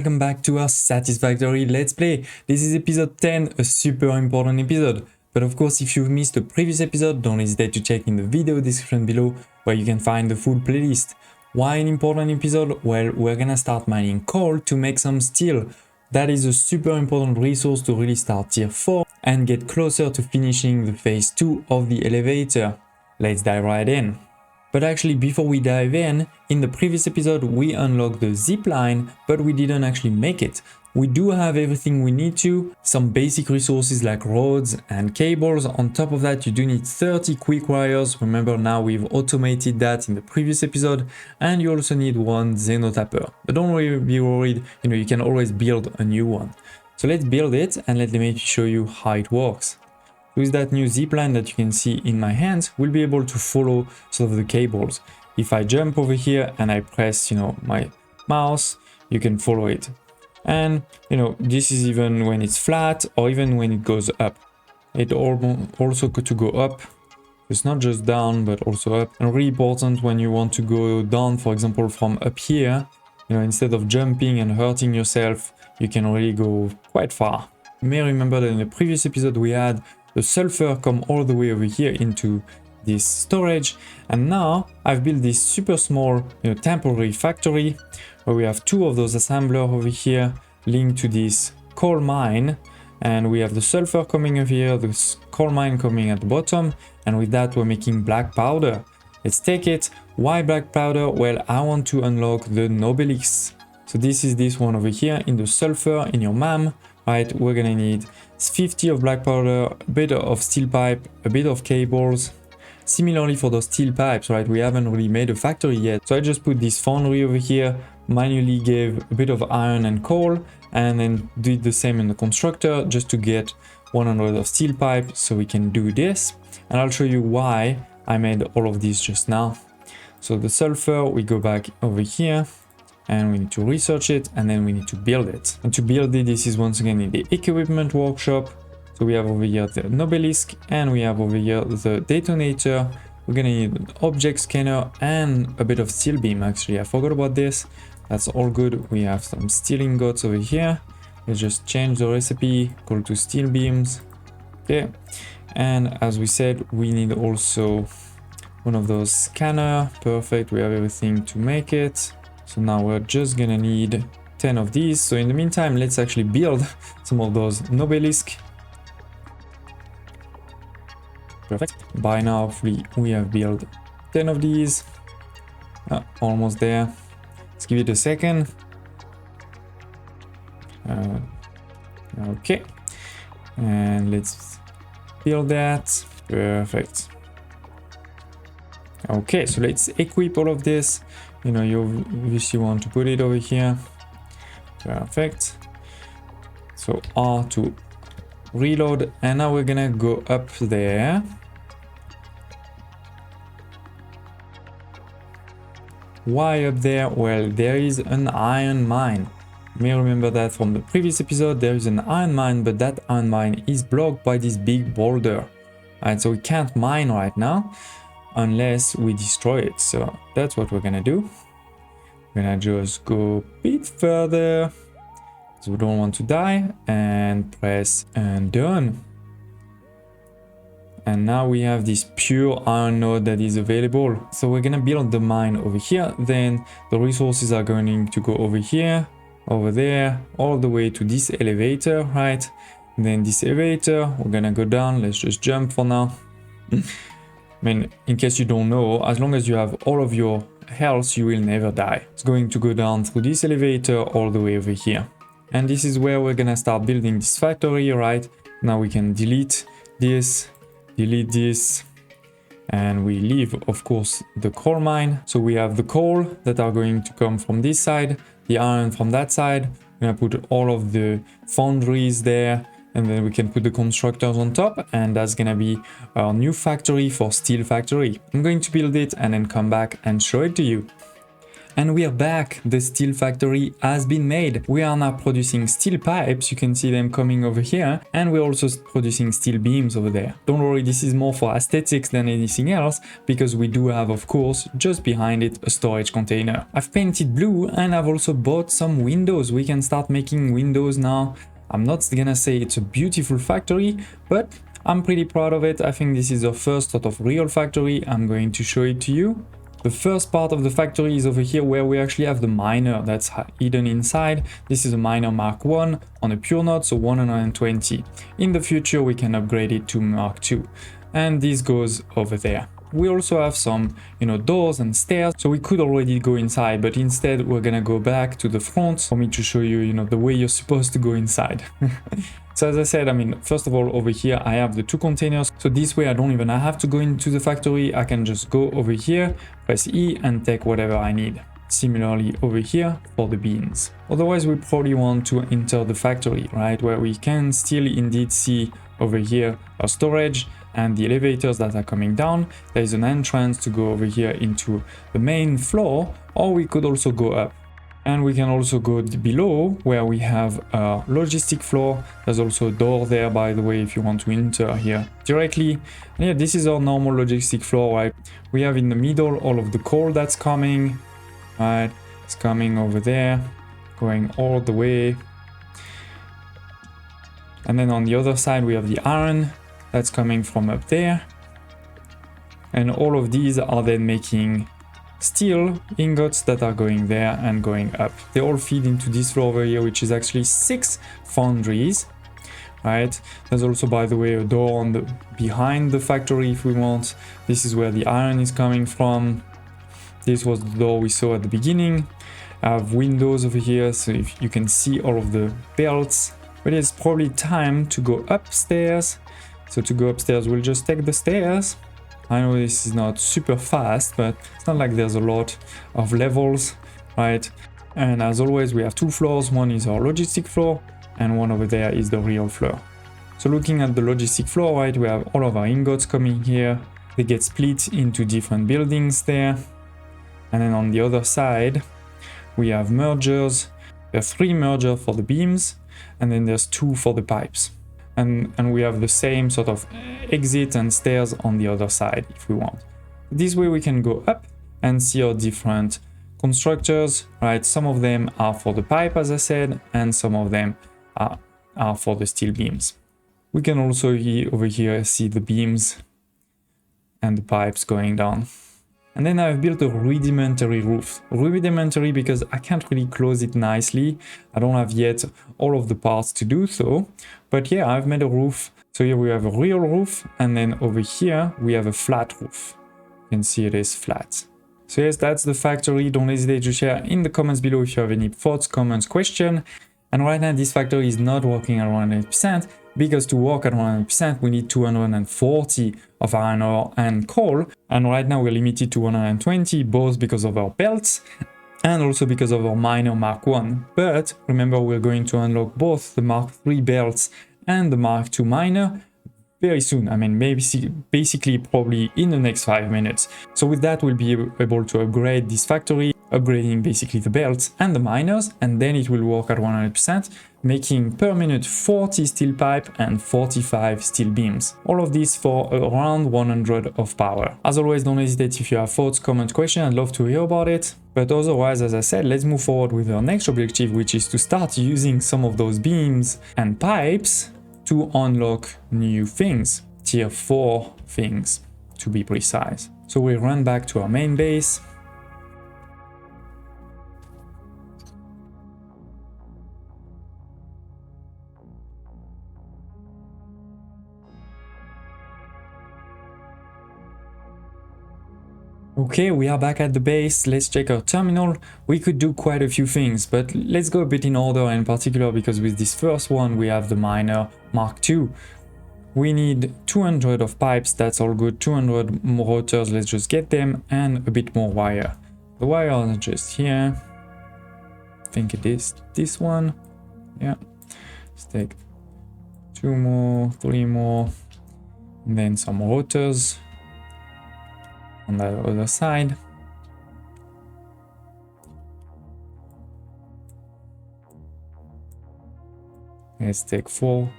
Welcome back to our Satisfactory Let's Play. This is episode 10, a super important episode. But of course, if you've missed the previous episode, don't hesitate to check in the video description below where you can find the full playlist. Why an important episode? Well, we're gonna start mining coal to make some steel. That is a super important resource to really start tier 4 and get closer to finishing the phase 2 of the elevator. Let's dive right in. But actually, before we dive in the previous episode we unlocked the zip line, but we didn't actually make it. We do have everything we need to, some basic resources like rods and cables. On top of that, you do need 30 quick wires. Remember, now we've automated that in the previous episode, and you also need one xenotapper. But don't be worried, you can always build a new one. So let's build it and let me show you how it works. With that new zipline that you can see in my hands, we'll be able to follow some of the cables. If I jump over here and I press, my mouse, you can follow it. And, this is even when it's flat or even when it goes up. It also to go up. It's not just down, but also up. And really important when you want to go down, for example, from up here, instead of jumping and hurting yourself, you can really go quite far. You may remember that in the previous episode we had the sulfur come all the way over here into this storage, and now I've built this super small temporary factory where we have two of those assemblers over here linked to this coal mine, and we have the sulfur coming over here, the coal mine coming at the bottom, and with that we're making black powder. Let's take it. Why black powder? Well, I want to unlock the nobelisks. So this is this one over here in the sulfur in your MAM, right? We're gonna need 50 of black powder, a bit of steel pipe, a bit of cables. Similarly for those steel pipes, right, we haven't really made a factory yet, so I just put this foundry over here, manually gave a bit of iron and coal, and then did the same in the constructor just to get 100 of steel pipe so we can do this. And I'll show you why I made all of this just now. So the sulfur, we go back over here and we need to research it, and then we need to build it. And to build it, this is once again in the equipment workshop. So we have over here the nobelisk, and we have over here the detonator. We're gonna need an object scanner and a bit of steel beam. Actually, I forgot about this. That's all good. We have some steel ingots over here. Let's just change the recipe, go to steel beams. Okay, and as we said, we need also one of those scanner. Perfect, we have everything to make it. So now we're just gonna need 10 of these. So in the meantime, let's actually build some of those nobelisk. Perfect. By now, we have built 10 of these. Almost there. Let's give it a second. Okay. And let's build that. Perfect. Okay, so let's equip all of this. You obviously want to put it over here. Perfect. So R to reload, and now we're gonna go up there. Why up there? Well, there is an iron mine. You may remember that from the previous episode. There is an iron mine, but that iron mine is blocked by this big boulder. Alright, so we can't mine right now unless we destroy it. So that's what we're gonna do. We're gonna just go a bit further because we don't want to die, and press and done. And now we have this pure iron node that is available. So we're gonna build the mine over here, then the resources are going to go over here, over there, all the way to this elevator, right? And then this elevator, we're gonna go down. Let's just jump for now. I mean, in case you don't know, as long as you have all of your health, you will never die. It's going to go down through this elevator all the way over here. And this is where we're gonna start building this factory, right? Now we can delete this, and we leave, of course, the coal mine. So we have the coal that are going to come from this side, the iron from that side. We're gonna put all of the foundries there, and then we can put the constructors on top, and that's gonna be our new factory for steel factory. I'm going to build it and then come back and show it to you. And we are back. The steel factory has been made. We are now producing steel pipes. You can see them coming over here. And we're also producing steel beams over there. Don't worry, this is more for aesthetics than anything else, because we do have, of course, just behind it, a storage container. I've painted blue and I've also bought some windows. We can start making windows now. I'm not gonna say it's a beautiful factory, but I'm pretty proud of it. I think this is the first sort of real factory. I'm going to show it to you. The first part of the factory is over here, where we actually have the miner that's hidden inside. This is a miner Mark 1 on a pure node, so 120. In the future, we can upgrade it to Mark 2. And this goes over there. We also have some, doors and stairs, so we could already go inside, but instead we're gonna go back to the front for me to show you, the way you're supposed to go inside. So as I said, first of all, over here, I have the two containers. So this way I don't even have to go into the factory. I can just go over here, press E and take whatever I need. Similarly over here for the beans. Otherwise, we probably want to enter the factory, right? Where we can still indeed see over here our storage and the elevators that are coming down. There is an entrance to go over here into the main floor, or we could also go up. And we can also go below, where we have a logistic floor. There's also a door there, by the way, if you want to enter here directly. And yeah, this is our normal logistic floor, right? We have in the middle all of the coal that's coming, right? It's coming over there, going all the way. And then on the other side, we have the iron that's coming from up there. And all of these are then making steel ingots that are going there and going up. They all feed into this floor over here, which is actually 6 foundries, right? There's also, by the way, a door on the behind the factory if we want. This is where the iron is coming from. This was the door we saw at the beginning. I have windows over here, so if you can see all of the belts. But it's probably time to go upstairs. So to go upstairs, we'll just take the stairs. I know this is not super fast, but it's not like there's a lot of levels, right? And as always, we have 2 floors. One is our logistic floor, and one over there is the real floor. So looking at the logistic floor, right, we have all of our ingots coming here. They get split into different buildings there. And then on the other side, we have mergers. There are 3 mergers for the beams, and then there's 2 for the pipes. And we have the same sort of exit and stairs on the other side if we want. This way we can go up and see our different constructors, right? Some of them are for the pipe, as I said, and some of them are for the steel beams. We can also over here see the beams and the pipes going down. And then I've built a rudimentary roof. Rudimentary because I can't really close it nicely. I don't have yet all of the parts to do so. But yeah, I've made a roof. So here we have a real roof, and then over here we have a flat roof. You can see it is flat. So yes, that's the factory. Don't hesitate to share in the comments below if you have any thoughts, comments, questions. And right now this factory is not working at 100%, because to work at 100% we need 240 of iron ore and coal, and right now we're limited to 120, both because of our belts and also because of our miner Mark 1. But remember, we're going to unlock both the Mark 3 belts and the Mark 2 miner very soon. Maybe basically probably in the next 5 minutes. So with that, we'll be able to upgrade this factory, upgrading basically the belts and the miners, and then it will work at 100%, making per minute 40 steel pipe and 45 steel beams. All of this for around 100 of power. As always, don't hesitate if you have thoughts, comments, questions. I'd love to hear about it. But otherwise, as I said, let's move forward with our next objective, which is to start using some of those beams and pipes to unlock new things, tier 4 things to be precise. So we run back to our main base. Okay, we are back at the base. Let's check our terminal. We could do quite a few things, but let's go a bit in order, in particular because with this first one we have the miner Mark 2. We need 200 of pipes, that's all good. 200 rotors, let's just get them, and a bit more wire. The wire are just here. I think it is this one. Yeah, let's take 2 more, 3 more, and then some rotors on the other side. Let's take 4,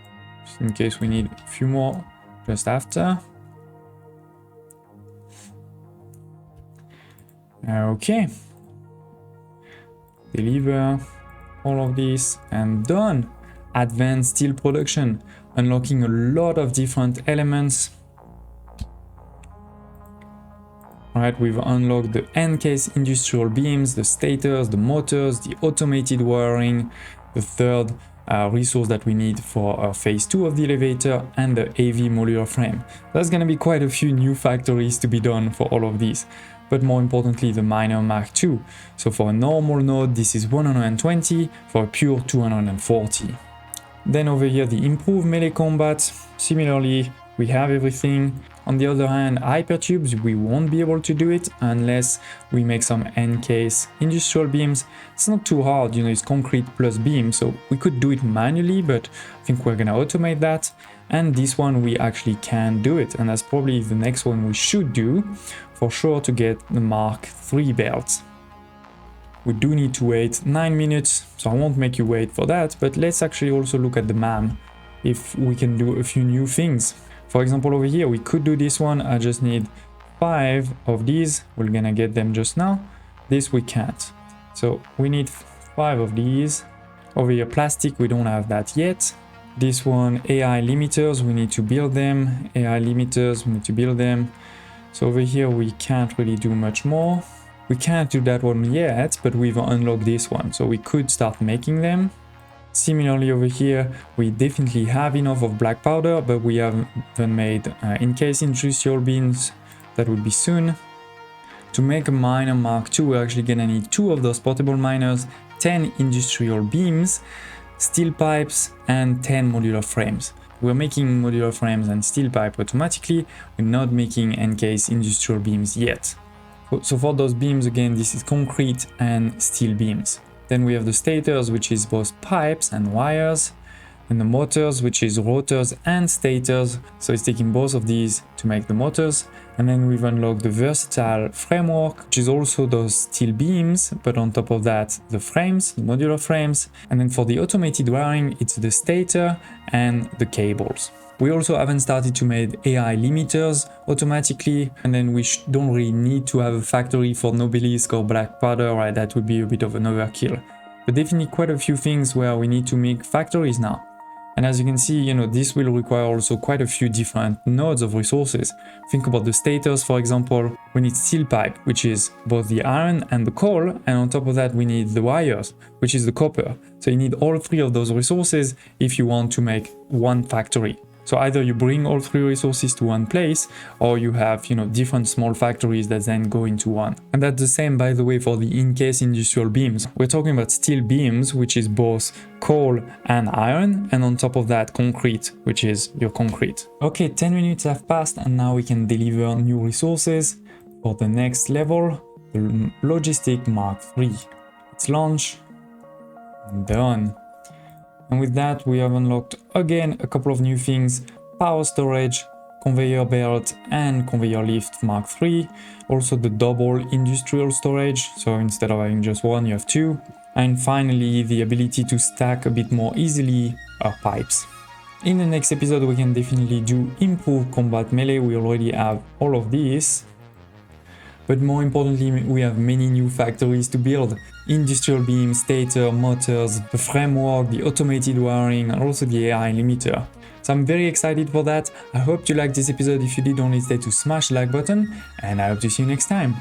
just in case we need a few more just after. Okay. Deliver all of this and done. Advanced steel production, unlocking a lot of different elements. Alright, we've unlocked the end case industrial beams, the stators, the motors, the automated wiring, the third resource that we need for phase 2 of the elevator, and the AV modular frame. There's gonna be quite a few new factories to be done for all of these, but more importantly the Manor Mark II. So for a normal node this is 120, for a pure 240. Then over here the improved melee combat, similarly we have everything. On the other hand, hypertubes, we won't be able to do it unless we make some end case industrial beams. It's not too hard, you know, it's concrete plus beam, so we could do it manually, but I think we're gonna automate that. And this one we actually can do it, and that's probably the next one we should do for sure to get the Mark III belt. We do need to wait 9 minutes, so I won't make you wait for that, but let's actually also look at the MAM if we can do a few new things. For example, over here, we could do this one. I just need 5 of these. We're gonna get them just now. This we can't. So we need 5 of these. Over here, plastic, we don't have that yet. This one, AI limiters, we need to build them. AI limiters, we need to build them. So over here, we can't really do much more. We can't do that one yet, but we've unlocked this one. So we could start making them. Similarly over here, we definitely have enough of black powder, but we haven't made in-case industrial beams. That would be soon. To make a miner Mark II, we're actually gonna need 2 of those portable miners, 10 industrial beams, steel pipes, and 10 modular frames. We're making modular frames and steel pipe automatically. We're not making in-case industrial beams yet. So for those beams, again, this is concrete and steel beams. Then we have the stators, which is both pipes and wires, and the motors, which is rotors and stators. So it's taking both of these to make the motors. And then we've unlocked the versatile framework, which is also those steel beams, but on top of that, the frames, the modular frames. And then for the automated wiring, it's the stator and the cables. We also haven't started to make AI limiters automatically, and then we don't really need to have a factory for Nobelisc or black powder, right? That would be a bit of an overkill. But definitely quite a few things where we need to make factories now. And as you can see, you know, this will require also quite a few different nodes of resources. Think about the stators, for example. We need steel pipe, which is both the iron and the coal, and on top of that we need the wires, which is the copper. So you need all 3 of those resources if you want to make one factory. So either you bring all 3 resources to one place, or you have, you know, different small factories that then go into one. And that's the same, by the way, for the in-case industrial beams. We're talking about steel beams, which is both coal and iron, and on top of that, concrete, which is your concrete. Okay, 10 minutes have passed, and now we can deliver new resources for the next level, the Logistic Mark III. Let's launch. Done. And with that, we have unlocked again a couple of new things: power storage, conveyor belt, and conveyor lift Mark III. Also the double industrial storage, so instead of having just one, you have 2. And finally, the ability to stack a bit more easily our pipes. In the next episode, we can definitely do improved combat melee. We already have all of these. But more importantly, we have many new factories to build. Industrial beams, stator, motors, the framework, the automated wiring, and also the AI limiter. So I'm very excited for that. I hope you liked this episode. If you did, don't hesitate to smash the like button, and I hope to see you next time.